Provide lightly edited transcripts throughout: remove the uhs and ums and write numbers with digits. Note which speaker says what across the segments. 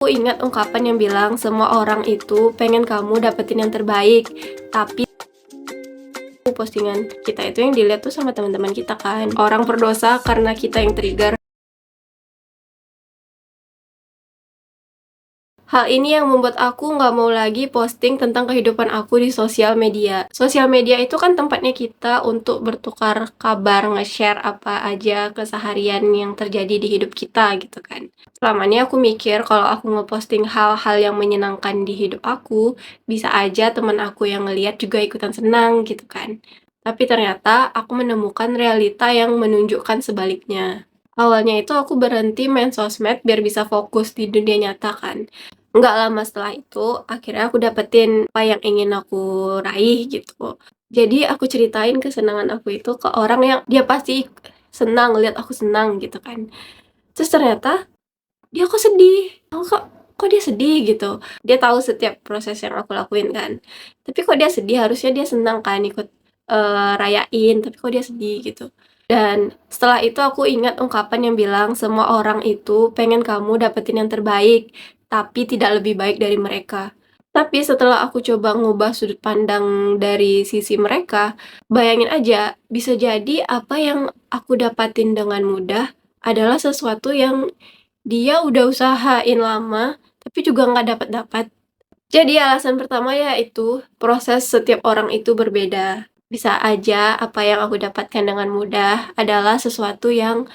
Speaker 1: Aku ingat ungkapan yang bilang semua orang itu pengen kamu dapetin yang terbaik, tapi postingan kita itu yang dilihat tuh sama teman-teman kita kan. Orang berdosa karena kita yang trigger. Hal ini yang membuat aku nggak mau lagi posting tentang kehidupan aku di sosial media. Sosial media itu kan tempatnya kita untuk bertukar kabar, nge-share apa aja keseharian yang terjadi di hidup kita gitu kan. Selama ini aku mikir kalau aku ngeposting hal-hal yang menyenangkan di hidup aku, bisa aja teman aku yang ngeliat juga ikutan senang gitu kan. Tapi ternyata aku menemukan realita yang menunjukkan sebaliknya. Awalnya itu aku berhenti main sosmed biar bisa fokus di dunia nyata kan. Nggak lama setelah itu, akhirnya aku dapetin apa yang ingin aku raih gitu. Jadi aku ceritain kesenangan aku itu ke orang yang dia pasti senang lihat aku senang gitu kan. Terus ternyata dia kok sedih. Aku kok dia sedih gitu. Dia tahu setiap proses yang aku lakuin kan. Tapi kok dia sedih, harusnya dia senang kan ikut rayain, tapi kok dia sedih gitu. Dan setelah itu aku ingat ungkapan yang bilang semua orang itu pengen kamu dapetin yang terbaik, tapi tidak lebih baik dari mereka. Tapi setelah aku coba ngubah sudut pandang dari sisi mereka, bayangin aja, bisa jadi apa yang aku dapatin dengan mudah adalah sesuatu yang dia udah usahain lama, tapi juga nggak dapat-dapat. Jadi alasan pertama yaitu proses setiap orang itu berbeda. Bisa aja apa yang aku dapatkan dengan mudah adalah sesuatu yang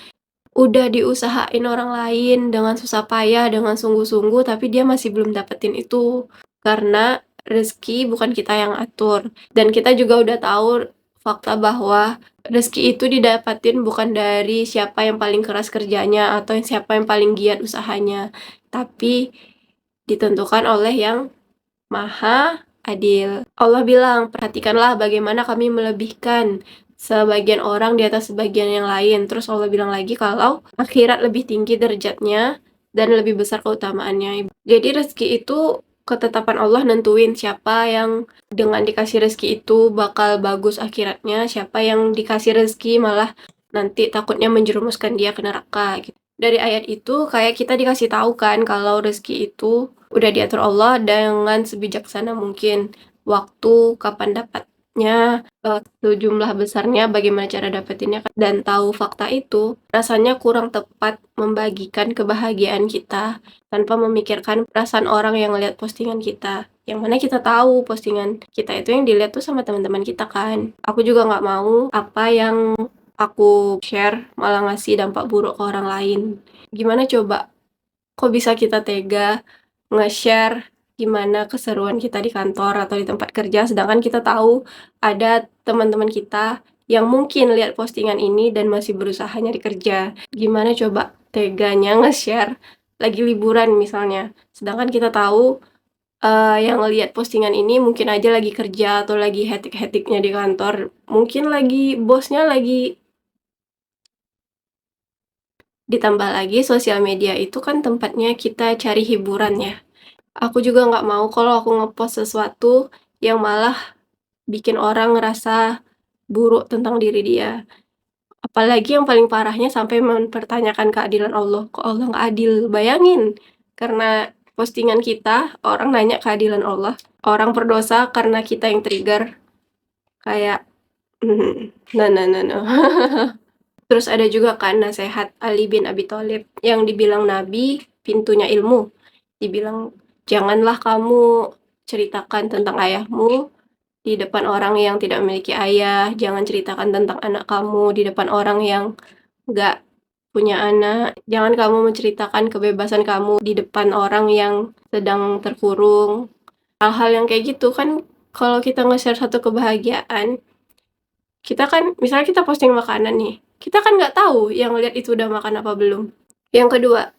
Speaker 1: udah diusahain orang lain dengan susah payah, dengan sungguh-sungguh, tapi dia masih belum dapetin itu. Karena rezeki bukan kita yang atur. Dan kita juga udah tahu fakta bahwa rezeki itu didapatin bukan dari siapa yang paling keras kerjanya atau siapa yang paling giat usahanya, tapi ditentukan oleh yang Maha Adil. Allah bilang, perhatikanlah bagaimana kami melebihkan sebagian orang di atas sebagian yang lain. Terus Allah bilang lagi kalau akhirat lebih tinggi derajatnya dan lebih besar keutamaannya. Jadi rezeki itu ketetapan Allah nentuin siapa yang dengan dikasih rezeki itu bakal bagus akhiratnya, siapa yang dikasih rezeki malah nanti takutnya menjerumuskan dia ke neraka gitu. Dari ayat itu kayak kita dikasih tahu kan kalau rezeki itu udah diatur Allah dengan sebijaksana mungkin. Waktu, kapan dapatnya, sejumlah besarnya, bagaimana cara dapetinnya, dan tahu fakta itu, rasanya kurang tepat membagikan kebahagiaan kita tanpa memikirkan perasaan orang yang lihat postingan kita. Yang mana kita tahu postingan kita itu yang dilihat tuh sama teman-teman kita kan. Aku juga nggak mau apa yang aku share malah ngasih dampak buruk ke orang lain. Gimana coba? Kok bisa kita tega nge-share gimana keseruan kita di kantor atau di tempat kerja, sedangkan kita tahu ada teman-teman kita yang mungkin lihat postingan ini dan masih berusaha nyari kerja. Gimana coba teganya nge-share lagi liburan misalnya, sedangkan kita tahu yang lihat postingan ini mungkin aja lagi kerja atau lagi hektik-hektiknya di kantor, mungkin lagi bosnya lagi. Ditambah lagi sosial media itu kan tempatnya kita cari hiburan ya. Aku juga nggak mau kalau aku ngepost sesuatu yang malah bikin orang ngerasa buruk tentang diri dia. Apalagi yang paling parahnya sampai mempertanyakan keadilan Allah. Kok Allah nggak adil? Bayangin, karena postingan kita, orang nanya keadilan Allah. Orang berdosa karena kita yang trigger. Kayak, no, no, no, no. Terus ada juga kan nasihat Ali bin Abi Thalib yang dibilang Nabi pintunya ilmu. Dibilang, janganlah kamu ceritakan tentang ayahmu di depan orang yang tidak memiliki ayah. Jangan ceritakan tentang anak kamu di depan orang yang nggak punya anak. Jangan kamu menceritakan kebebasan kamu di depan orang yang sedang terkurung. Hal-hal yang kayak gitu kan kalau kita nge-share satu kebahagiaan, kita kan misalnya kita posting makanan nih, kita kan nggak tahu yang lihat itu udah makan apa belum. Yang kedua,